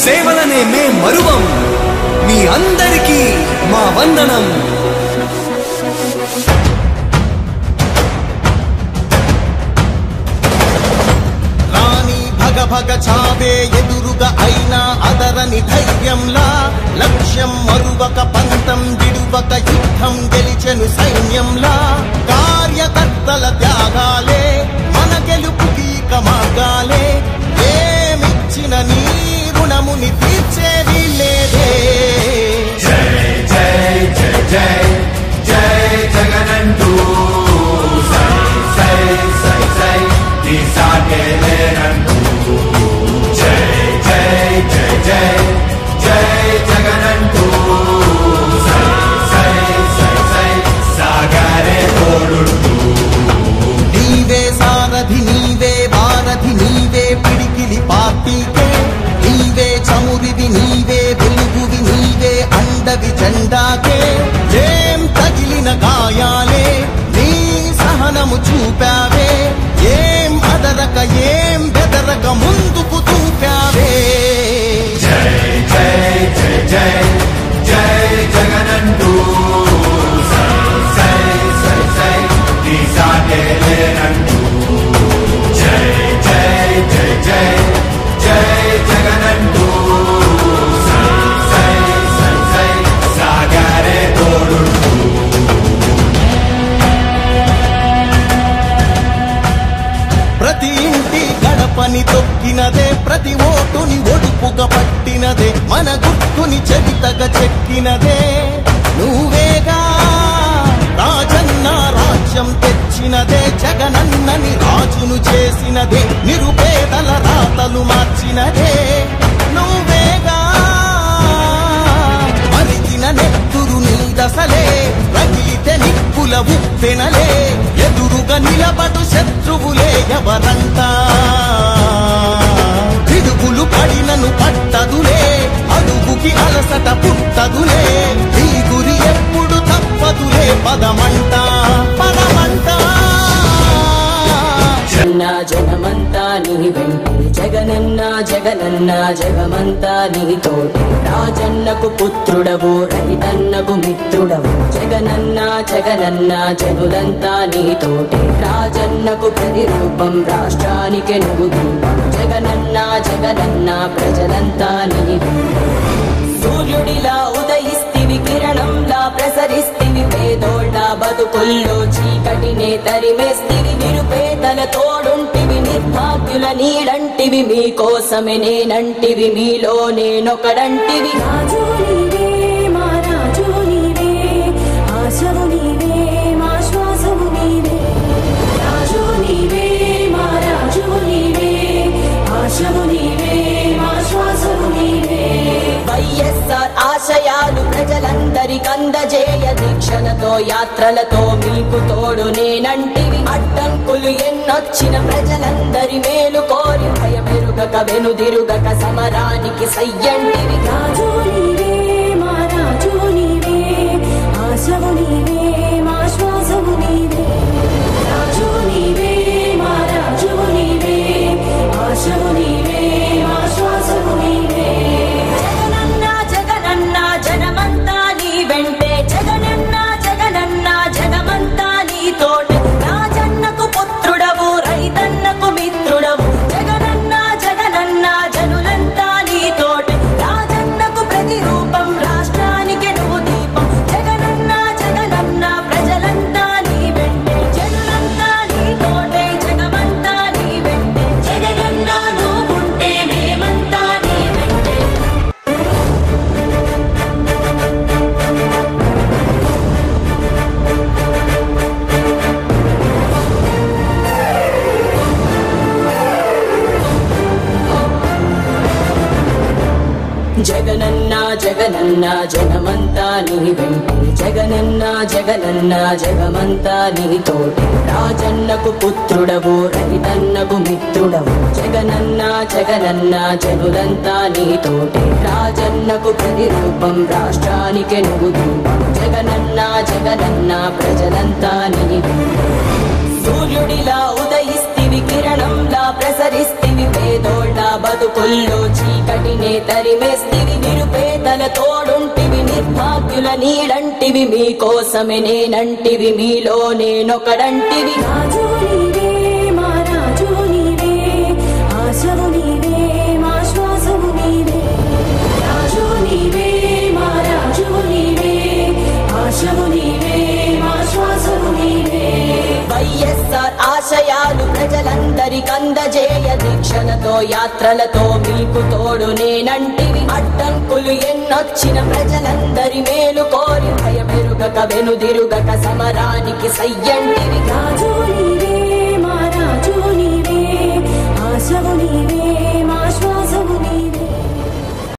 సేవలనే మే మరువం. మీ అందరికీ మా వందనం. భగ చావే ఎదురుగా అయినా అదరని ధైర్యంలా, లక్ష్యం మరువక పంతం విడువక యుద్ధం గెలిచెను సైన్యంలా. కార్యకర్తల త్యాగాలే మన గెలుపుకి మార్గాలే. ఏమిచ్చిన నీ రుణముని తీర్చేది లేదే. జై జై జై జై జై జగనంటూ సై సై సై సై తీసాగేలేనంటూ. జై జై జై జై జై జగనంటూ సై సై సై సై సాగరే తోడుంటూ. నీవే సారథి నీవే వారధి నీవే పిడికిలి పార్టీకే. నీవే చమురివి నీవే వెలుగువి నీవే అండవి జెండాకే. ఏం తగిలిన గాయాలే నీ సహనము చూపావే. ఏం అదరక ఏం బెదరక ముందుకు చూపావే. జై జై జై జై జై జగనంటూ సై సై సై సై తీసాగేలేనంటూ. జై జై జై జై జై జగనంటూ సై సై సై సై సాగరే తోడుంటూ. ప్రతి ఇంటి గడపని తొక్కినదే, ప్రతి ఓటుని ఒడుపుగా పట్టినదే, మన గుర్తుని చెవితగా చెక్కినదే నువ్వేగా. రాజన్న రాజ్యం తెచ్చినదే, జగనన్నని రాజును చేసినదే, నిరుపేదల రాతలు మార్చినదే నువ్వేగా. మరిగిన నెత్తురు నీ దశలే, రగిలితే నిప్పుల ఉప్పెనలే. ఎదురుగా నిలబడు శత్రువులే ఎవరంతా. పిడుగులు పడినను పట్టదులే, అడుగుకి అలసట పుట్టదులే. ఈ గురి ఎప్పుడు తప్పదులే, పదమంట పదమంట. జగమంతా నీ వెంటే, జగనన్న జగనన్న జగమంతా నీ తోటి. రాజన్నకు పుత్రుడవు రైతన్నకు మిత్రుడవు. జగనన్న జగనన్న జనులంతా నీ తోటి. రాజన్నకు ప్రతిరూపం రాష్ట్రానికి నువ్వు దీపం. జగనన్న జగనన్న ప్రజలంతా నీ వెంటే. సూర్యుడిలా ఉదయిస్తివి కిరణంలా ప్రసరిస్తివి. పేదోళ్ళ బతుకుల్లో చీకటినే తరిమేస్తివి. నిరుపేదల తోడుంటివి, నిర్భాగ్యుల నీడంటివి. మీకోసమే నేనంటివి, మీలో నేనొకడంటివి. రాజు నీవే మా రాజు నీవే, ఆశవు నీవే మా శ్వాసవు నీవే. రాజు నీవే మా రాజు నీవే, ఆశవు నీవే మా శ్వాసవు నీవే. వైఎస్ఆర్ ఆశయాలు ప్రజలందరికందజేయ. దీక్షలతో యాత్రలతో మీకు తోడు నేనంటివి. అడ్డంకులు ఎన్నొచ్చిన ప్రజలందరి మేలు కోరి భయమెరుగక వెనుదిరుగక సమరానికి సయ్యంటివి. రాజు నీవే మా రాజు నీవే, ఆశవు నీవే మా శ్వాసవు నీవే. రాజు నీవే మా రాజు నీవే, ఆశవు నీవే మా శ్వాసవు నీవే. జగనన్న జగనన్న జనమంతా నీ వెంటే. జగనన్న జగనన్న జగమంతా నీ తోటి. రాజన్నకు పుత్రుడవు రైతన్నకు మిత్రుడవు. జగనన్న జగనన్న జనులంతా నీ తోటి. రాజన్నకు ప్రతిరూపం రాష్ట్రానికి నువ్వు దీపం. జగనన్న జగనన్న ప్రజలంతా నీ వెంటే. జనులంతా నీ తోటే, జగమంతా నీ వెంటే. జగనన్న నువ్వుంటే మేమంతా నీ వెంటే. జగనన్న జగనన్న జనమంతా నీ వెంటే. జగనన్న జగనన్న జగమంతా నీ తోటి. రాజన్నకు పుత్రుడవు రైతన్నకు మిత్రుడవు. జగనన్న జగనన్న జనులంతా నీ తోటి. రాజన్నకు ప్రతిరూపం రాష్ట్రానికి నువ్వు దీపం. జగనన్న జగనన్న ప్రజలంతా నీ వెంటే. సూర్యుడిలా ఉదయిస్తివి కిరణంలా ప్రసరిస్తివి పేదోళ్ళ బతుకుల్లో చీకటినే తరిమేస్తివి నిరుపేదల తోడుంటివి నిర్భాగ్యుల నీడంటివి మీకోసమే నేనంటివి మీలో నేనొకడంటివి రాజు నీవే మా రాజు నీవే ఆశవు నీవే మా శ్వాసవు నీవే రాజు నీవే మా రాజు నీవే ఆశవు నీవే మా శ్వాసవు నీవే వైఎస్ఆర్ ఆశయాలు ప్రజలందరికందజేయ దీక్షలతో యాత్రలతో మీకు తోడు నేనంటివి అడ్డంకులు ఎన్నొచ్చిన ప్రజలందరి మేలు కోరి భయమెరుగక వెనుదిరుగక సమరానికి సయ్యంటివి రాజు నీవే మా రాజు నీవే ఆశవు